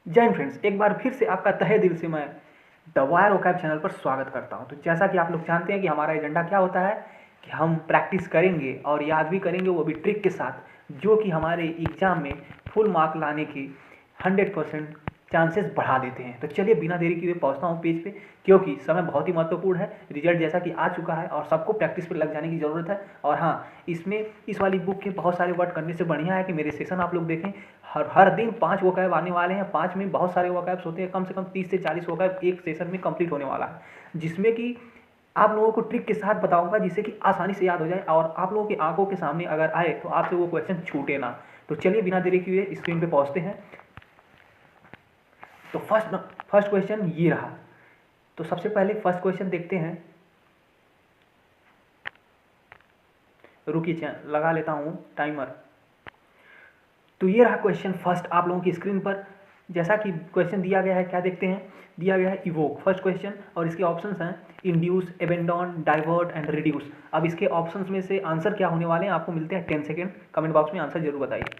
जय हिंद फ्रेंड्स, एक बार फिर से आपका तहे दिल से मैं द वायर वोकैब चैनल पर स्वागत करता हूं। तो जैसा कि आप लोग जानते हैं कि हमारा एजेंडा क्या होता है कि हम प्रैक्टिस करेंगे और याद भी करेंगे, वो भी ट्रिक के साथ, जो कि हमारे एग्ज़ाम में फुल मार्क लाने की 100% चांसेस बढ़ा देते हैं। तो चलिए बिना देरी किए पहुंचता हूं पेज पे, क्योंकि समय बहुत ही महत्वपूर्ण है। रिजल्ट जैसा कि आ चुका है और सबको प्रैक्टिस पे लग जाने की ज़रूरत है। और हाँ, इसमें इस वाली बुक के बहुत सारे वर्ड करने से बढ़िया है कि मेरे सेशन आप लोग देखें। हर दिन 5 वोकैब आने वाले हैं। 5 में बहुत सारे वोकैब्स होते हैं, कम से कम 30 से 40 वोकैब एक सेशन में कंप्लीट होने वाला है, जिसमें कि आप लोगों को ट्रिक के साथ बताऊंगा, जिससे कि आसानी से याद हो जाए और आप लोगों की आंखों के सामने अगर आए तो आपसे वो क्वेश्चन छूटे ना। तो चलिए बिना देरी किए स्क्रीन पे पहुंचते हैं। तो फर्स्ट क्वेश्चन ये रहा। तो सबसे पहले फर्स्ट क्वेश्चन देखते हैं। रुकिए, लगा लेता हूँ टाइमर। तो ये रहा क्वेश्चन फर्स्ट आप लोगों की स्क्रीन पर। जैसा कि क्वेश्चन दिया गया है, क्या देखते हैं, दिया गया है इवोक फर्स्ट क्वेश्चन, और इसके ऑप्शंस हैं induce, abandon, divert and reduce. अब इसके ऑप्शंस में से आंसर क्या होने वाले हैं आपको मिलते हैं 10 सेकेंड। कमेंट बॉक्स में आंसर जरूर बताइए।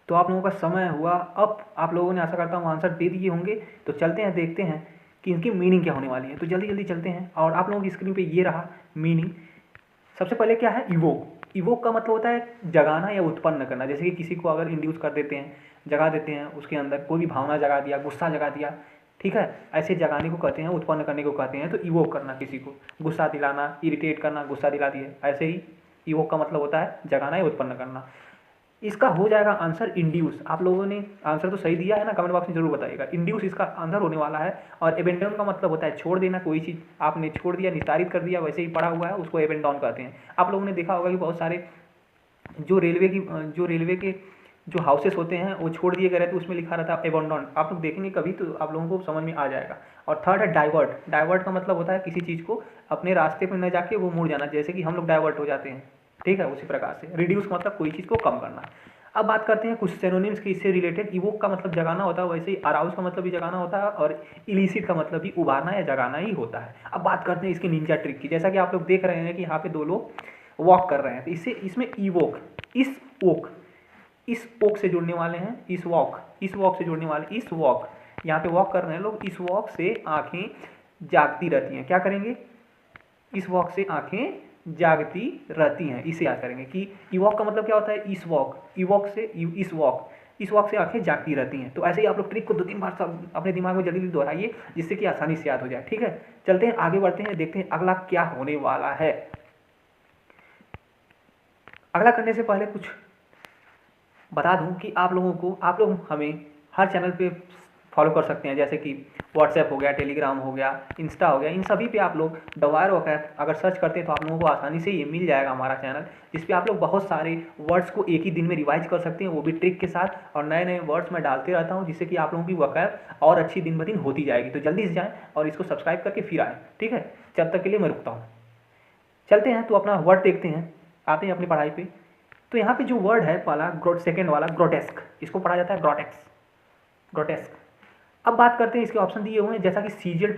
तो आप लोगों का समय हुआ अब। आप लोगों ने आशा करता हूँ आंसर दे दिए होंगे। तो चलते हैं, देखते हैं कि इनकी मीनिंग क्या होने वाली है। तो जल्दी जल्दी चलते हैं। और आप लोगों की स्क्रीन पे ये रहा मीनिंग। सबसे पहले क्या है इवोक। इवोक का मतलब होता है जगाना या उत्पन्न करना। जैसे कि किसी को अगर इंड्यूस कर देते हैं, जगा देते हैं, उसके अंदर कोई भी भावना जगा दिया, गुस्सा जगा दिया, ठीक है, ऐसे जगाने को कहते हैं, उत्पन्न करने को कहते हैं। तो इवोक करना, किसी को गुस्सा दिलाना, इरिटेट करना, गुस्सा दिला दिए, ऐसे ही इवोक का मतलब होता है जगाना या उत्पन्न करना। इसका हो जाएगा आंसर इंड्यूस। आप लोगों ने आंसर तो सही दिया है ना, कमेंट बॉक्स में जरूर बताइएगा। इंड्यूस इसका आंसर होने वाला है। और एबेंडन का मतलब होता है छोड़ देना। कोई चीज़ आपने छोड़ दिया, निस्तारित कर दिया, वैसे ही पड़ा हुआ है, उसको एबेंडन कहते हैं। आप लोगों ने देखा होगा कि बहुत सारे जो रेलवे के जो हाउसेस होते हैं वो छोड़ दिए गए रहते, उसमें लिखा रहता है एबेंडन। आप लोग देखेंगे कभी तो आप लोगों को समझ में आ जाएगा। और थर्ड है डाइवर्ट। डाइवर्ट का मतलब होता है किसी चीज़ को अपने रास्ते पर न जाके वो मुड़ जाना, जैसे कि हम लोग डाइवर्ट हो जाते हैं, ठीक है, उसी प्रकार से। रिड्यूस का मतलब कोई चीज़ को कम करना। अब बात करते हैं कुछ सिनोनिम्स की इससे रिलेटेड। इवोक का मतलब जगाना होता है, वैसे ही अराउज का मतलब भी जगाना होता है, और इलिसिट का मतलब भी उबारना या जगाना ही होता है। अब बात करते हैं इसकी निंजा ट्रिक की। जैसा कि आप लोग देख रहे हैं कि यहाँ पे दो लोग वॉक कर रहे हैं, तो इससे इसमें इवोक, इस ओक से जुड़ने वाले हैं, इस वॉक से जुड़ने वाले, इस वॉक, यहाँ पे वॉक कर रहे हैं लोग, इस वॉक से आंखें जागती रहती हैं। क्या करेंगे, इस वॉक से आंखें जागती रहती हैं। इसे याद करेंगे कि इवॉक का मतलब क्या होता है, इस वॉक, इवॉक से इस वॉक से आंखें जागती रहती हैं। तो ऐसे ही आप लोग ट्रिक को 2-3 बार सब अपने दिमाग में जल्दी जल्दी दोहराइए, जिससे कि आसानी से याद हो जाए, ठीक है। चलते हैं आगे बढ़ते हैं, देखते हैं अगला क्या होने वाला है। अगला करने से पहले कुछ बता दूं कि आप लोग हमें हर चैनल पे फॉलो कर सकते हैं, जैसे कि व्हाट्सएप हो गया, टेलीग्राम हो गया, इंस्टा हो गया। इन सभी पे आप लोग द वायर वोकैब अगर सर्च करते हैं तो आप लोगों को आसानी से ये मिल जाएगा हमारा चैनल, जिस पे आप लोग बहुत सारे वर्ड्स को एक ही दिन में रिवाइज कर सकते हैं, वो भी ट्रिक के साथ। और नए नए वर्ड्स मैं डालते रहता हूँ, जिससे कि आप लोगों की वोकैब और अच्छी दिन ब दिन होती जाएगी। तो जल्दी से जाएँ और इसको सब्सक्राइब करके फिर आएँ, ठीक है। जब तक के लिए मैं रुकता हूँ। चलते हैं तो अपना वर्ड देखते हैं, आते हैं अपनी पढ़ाई पे। तो यहाँ पे जो वर्ड है पहला, सेकेंड वाला, ग्रोटेस्क, इसको पढ़ा जाता है ग्रोटेस्क। अब बात करते हैं, इसके ऑप्शन दिए हुए हैं, जैसा कि सीजीएल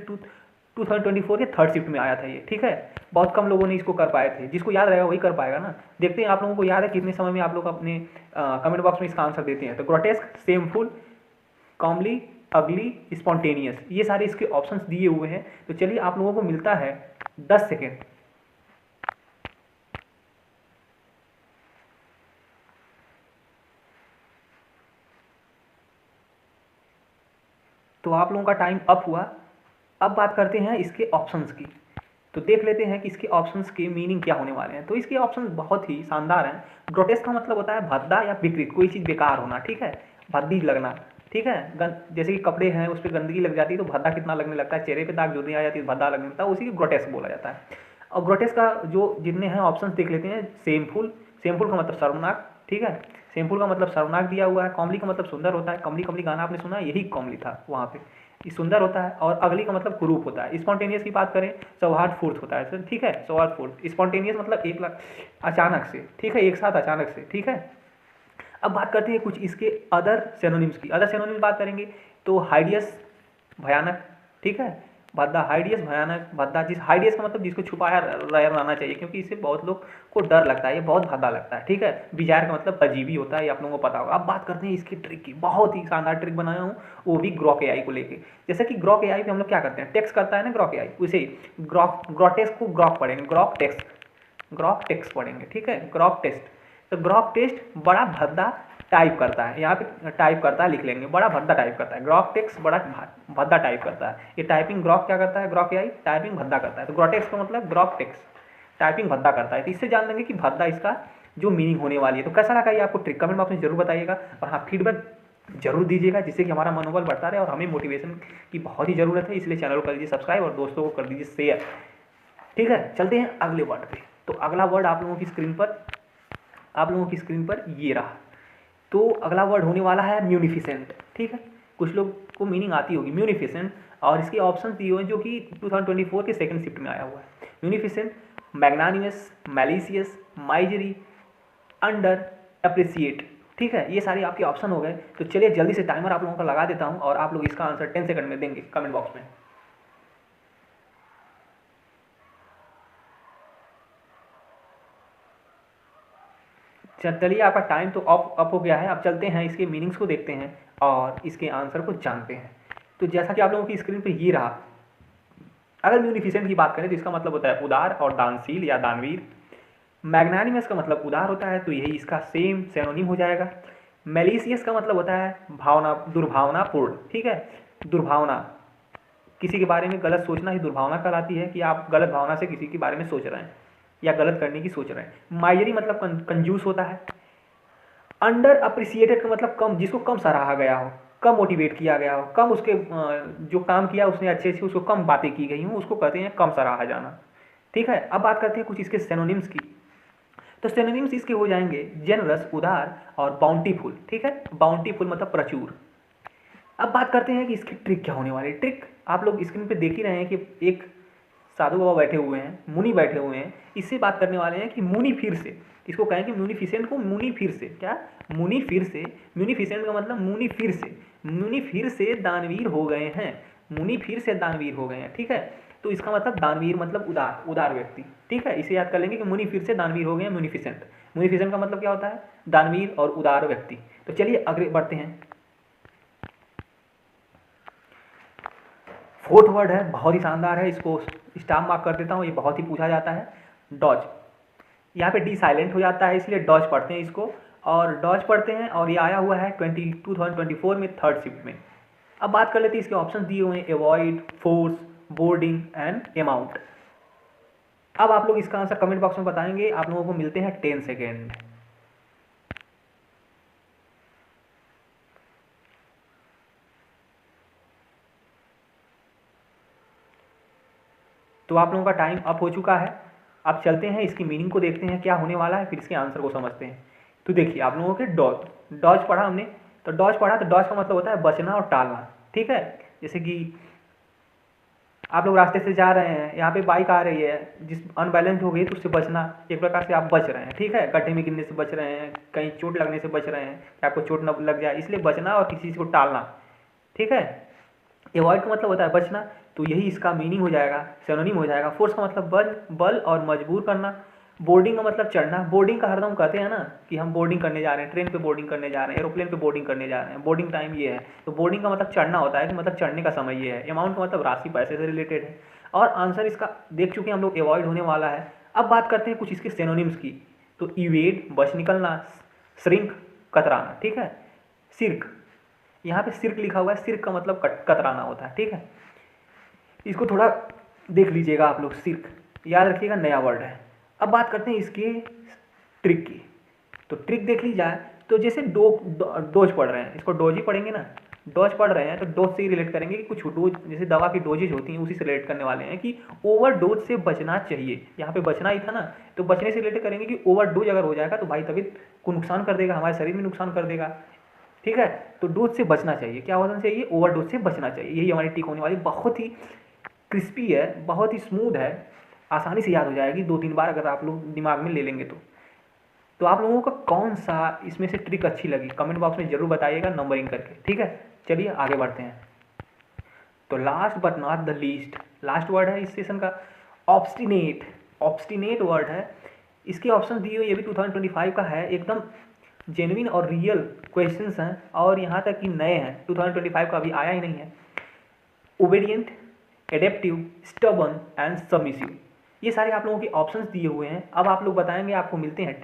2024 के थर्ड शिफ्ट में आया था ये, ठीक है। बहुत कम लोगों ने इसको कर पाए थे, जिसको याद रहेगा वही कर पाएगा ना। देखते हैं आप लोगों को याद है कितने समय में आप लोग अपने कमेंट बॉक्स में इसका आंसर देते हैं। तो ग्रोटेस्क, शेमफुल, कॉमली, अगली, स्पॉन्टेनियस, ये सारे इसके ऑप्शंस दिए हुए हैं। तो चलिए आप लोगों को मिलता है 10 सेकेंड। तो आप लोगों का टाइम अप हुआ। अब बात करते हैं इसके ऑप्शंस की। तो देख लेते हैं कि इसके ऑप्शंस के मीनिंग क्या होने वाले हैं। तो इसके ऑप्शंस बहुत ही शानदार हैं। ग्रोटेस्क का मतलब होता है भद्दा या विकृत, कोई चीज़ बेकार होना, ठीक है, भद्दी लगना, ठीक है। जैसे कि कपड़े हैं उस पर गंदगी लग जाती है तो भद्दा कितना लगने लगता है, चेहरे पे दाग जुर्नी आ जाती है भद्दा लगने लगता है, उसी को ग्रोटेस्क बोला जाता है। और ग्रोटेस्क का जो जितने हैं ऑप्शंस देख लेते हैं। सेमफुल, सेमफुल का मतलब शर्मनाक, ठीक है, सेमफुल का मतलब शर्मनाक दिया हुआ है। कॉमली का मतलब सुंदर होता है, कमली कमली गाना आपने सुना, यही कॉमली था वहाँ पे, ये सुंदर होता है। और अगली का मतलब कुरूप होता है। स्पॉन्टेनियस की बात करें, सौहार्दपूर्ण होता है, ठीक है, सौहार्दपूर्ण। स्पॉन्टेनियस मतलब एक लाख अचानक से, ठीक है, एक साथ अचानक से, ठीक है। अब बात करते हैं कुछ इसके अदर सिनोनिम्स की। अदर सिनोनिम्स बात करेंगे तो हाइडियस, भयानक, ठीक है, भद्दा, हाइडियस भयानक, भद्दा जिस हाइडियस का मतलब जिसको छुपाया रहना चाहिए, क्योंकि इससे बहुत लोग को डर लगता है, ये बहुत भद्दा लगता है, ठीक है। बिजार का मतलब अजीब ही होता है, ये आप लोगों को पता होगा। अब बात करते हैं इसकी ट्रिक की, बहुत ही शानदार ट्रिक बनाया हूँ, वो भी ग्रॉक एआई को लेके। जैसे कि ग्रॉक एआई पे हम लोग क्या करते हैं, टेक्स्ट करता है ना ग्रॉक एआई, उसे ग्रॉक टेक्स्ट को ग्रॉक पढ़ेंगे, ग्रॉक टेक्स्ट पढ़ेंगे, ठीक है, ग्रॉक टेस्ट। तो ग्रॉक टेस्ट बड़ा भद्दा टाइप करता है, यहाँ पे टाइप करता है, लिख लेंगे, बड़ा भद्दा टाइप करता है। ग्रॉक टेक्स्ट बड़ा भद्दा टाइप करता है। ये टाइपिंग ग्रॉक क्या करता है, ग्रॉक एआई टाइपिंग भद्दा करता है। तो ग्रॉक टेक्स्ट का मतलब ग्रॉक टेक्स्ट टाइपिंग भद्दा करता है। तो इससे जान लेंगे कि भद्दा इसका जो मीनिंग होने वाली है। तो कैसा लगा ये आपको ट्रिक, कमेंट बॉक्स में जरूर बताइएगा, और हाँ फीडबैक जरूर दीजिएगा, जिससे कि हमारा मनोबल बढ़ता रहे और हमें मोटिवेशन की बहुत ही ज़रूरत है। इसलिए चैनल को कर दीजिए सब्सक्राइब और दोस्तों को कर दीजिए शेयर, ठीक है। चलते हैं अगले वर्ड पे। तो अगला वर्ड आप लोगों की स्क्रीन पर ये रहा। तो अगला वर्ड होने वाला है म्यूनिफिसेंट, ठीक है। कुछ लोग को मीनिंग आती होगी म्यूनिफिसेंट, और इसके ऑप्शन दिए हुए हैं जो कि 2024 के सेकंड शिफ्ट में आया हुआ है। Munificent, magnanimous, malicious, misery, under, appreciate, ठीक है। ये सारे आपके ऑप्शन हो गए। तो चलिए जल्दी से टाइमर आप लोगों का लगा देता हूँ और आप लोग इसका आंसर 10 सेकंड में देंगे कमेंट बॉक्स में। चलिए आपका टाइम तो अप हो गया है। अब चलते हैं इसके मीनिंग्स को देखते हैं और इसके आंसर को जानते हैं। तो जैसा कि आप लोगों की स्क्रीन पे ये रहा, अगर म्यूनिफिसेंट की बात करें तो इसका मतलब होता है उदार और दानशील या दानवीर। मैग्नानिमस का मतलब उदार होता है, तो यही इसका सेम सिनोनिम हो जाएगा। मैलिशियस का मतलब होता है भावना, दुर्भावनापूर्ण, ठीक है। दुर्भावना, किसी के बारे में गलत सोचना ही दुर्भावना कहलाती है, कि आप गलत भावना से किसी के बारे में सोच रहे हैं या गलत करने की सोच रहे हैं। माइजरी मतलब कंजूस होता है। अंडर अप्रिसिएटेड का मतलब कम, जिसको कम सराहा गया हो, कम मोटिवेट किया गया हो, कम उसके जो काम किया उसने अच्छे से, उसको कम बातें की गई हों, उसको कहते हैं कम सराहा जाना, ठीक है। अब बात करते हैं कुछ इसके सिनोनिम्स की। तो सिनोनिम्स इसके हो जाएंगे जेनरस, उदार, और बाउंटीफुल, ठीक है। बाउंटीफुल मतलब प्रचुर। अब बात करते हैं कि इसकी ट्रिक क्या होने वाली है। ट्रिक आप लोग स्क्रीन पे देख ही रहे हैं कि एक साधु बाबा बैठे हुए हैं, मुनि बैठे हुए हैं, इससे बात करने वाले हैं कि मुनि फिर से, इसको कहेंगे म्यूनिफिसेंट को मुनि फिर से, क्या मुनि फिर से, म्यूनिफिसेंट का मतलब मुनि फिर से, मुनि फिर से दानवीर हो गए हैं, मुनि फिर से दानवीर हो गए हैं, ठीक है। तो इसका मतलब दानवीर मतलब उदार, उदार व्यक्ति, ठीक है। इसे याद कर लेंगे कि मुनि फिर से दानवीर हो गए हैं म्यूनिफिसेंट। म्यूनिफिसेंट का मतलब क्या होता है, दानवीर और उदार व्यक्ति। तो चलिए आगे बढ़ते हैं। फोर्थ वर्ड है, बहुत ही शानदार है, इसको स्टार मार्क कर देता हूँ, ये बहुत ही पूछा जाता है, डॉज। यहाँ पे डी साइलेंट हो जाता है, इसलिए डॉज पढ़ते हैं इसको, और डॉज पढ़ते हैं, और ये आया हुआ है 2024 में थर्ड शिफ्ट में। अब बात कर लेते हैं, इसके ऑप्शन दिए हुए हैं avoid, force, boarding and amount. अब आप लोग इसका आंसर कमेंट बॉक्स में बताएंगे, आप लोगों को मिलते हैं 10 सेकेंड। तो आप लोगों का टाइम अप हो चुका है। अब चलते हैं इसकी मीनिंग को देखते हैं क्या होने वाला है, फिर इसके आंसर को समझते हैं। तो देखिए आप लोगों के डॉज पढ़ा हमने, तो डॉज पढ़ा, तो डॉज का मतलब होता है बचना और टालना, ठीक है। जैसे कि आप लोग रास्ते से जा रहे हैं, यहाँ पे बाइक आ रही है, जिस अनबैलेंस हो गई तो उससे बचना, एक प्रकार से आप बच रहे हैं, ठीक है। गड्ढे में गिरने से बच रहे हैं, कहीं चोट लगने से बच रहे हैं कि आपको चोट न लग जाए, इसलिए बचना और किसी चीज़ को टालना, ठीक है। एवॉइड का मतलब होता है बचना, तो यही इसका मीनिंग हो जाएगा, सिनोनिम हो जाएगा। फोर्स का मतलब बल और मजबूर करना। बोर्डिंग का मतलब चढ़ना। बोर्डिंग का हरदम कहते हैं ना कि हम बोर्डिंग करने जा रहे हैं, ट्रेन पे बोर्डिंग करने जा रहे हैं, एरोप्लेन पे बोर्डिंग करने जा रहे हैं, बोर्डिंग टाइम ये है। तो बोर्डिंग का मतलब चढ़ना होता है, कि मतलब चढ़ने का समय ये है। अमाउंट का मतलब राशि, पैसे से रिलेटेड है। और आंसर इसका देख चुके हैं हम लोग, एवॉइड होने वाला है। अब बात करते हैं कुछ इसके सिनोनिम्स की। तो इवेड बच निकलना, श्रिंक कतराना, ठीक है। सिर्क, यहाँ पे सिर्क लिखा हुआ है, सिर्क का मतलब कतराना होता है, ठीक है। इसको थोड़ा देख लीजिएगा आप लोग, सिर्क याद रखिएगा, नया वर्ड है। अब बात करते हैं इसके ट्रिक की। तो ट्रिक देख ली जाए तो जैसे डोज पढ़ रहे हैं, इसको डोज ही पढ़ेंगे ना, डोज पढ़ रहे हैं तो डोज से ही रिलेट करेंगे कि कुछ डोज, जैसे दवा की डोजेज होती हैं, उसी से रिलेट करने वाले हैं कि ओवर डोज से बचना चाहिए। यहाँ पे बचना ही था ना, तो बचने से रिलेट करेंगे कि ओवर डोज अगर हो जाएगा तो भाई तबीयत को नुकसान कर देगा, हमारे शरीर में नुकसान कर देगा, ठीक है। तो डोज से बचना चाहिए, क्या होना चाहिए, ओवर डोज से बचना चाहिए। यही हमारी टिक होने वाली, बहुत ही क्रिस्पी है, बहुत ही स्मूथ है, आसानी से याद हो जाएगी 2-3 बार अगर आप लोग दिमाग में ले लेंगे तो आप लोगों का कौन सा इसमें से ट्रिक अच्छी लगी कमेंट बॉक्स में जरूर बताइएगा नंबरिंग करके, ठीक है। चलिए आगे बढ़ते हैं। तो last but not the least, last word है इस सेशन का ऑब्स्टिनेट। ऑब्स्टिनेट वर्ड है। इसके ऑप्शन दिए हुए ये भी 2025 का है, एकदम जेन्युइन और रियल क्वेश्चंस हैं और यहाँ तक कि नए हैं, 2025 का अभी आया ही नहीं है। Obedient, adaptive, stubborn and submissive, ये सारे आप लोगों के ऑप्शंस दिए हुए हैं। अब आप लोग बताएंगे, आपको मिलते हैं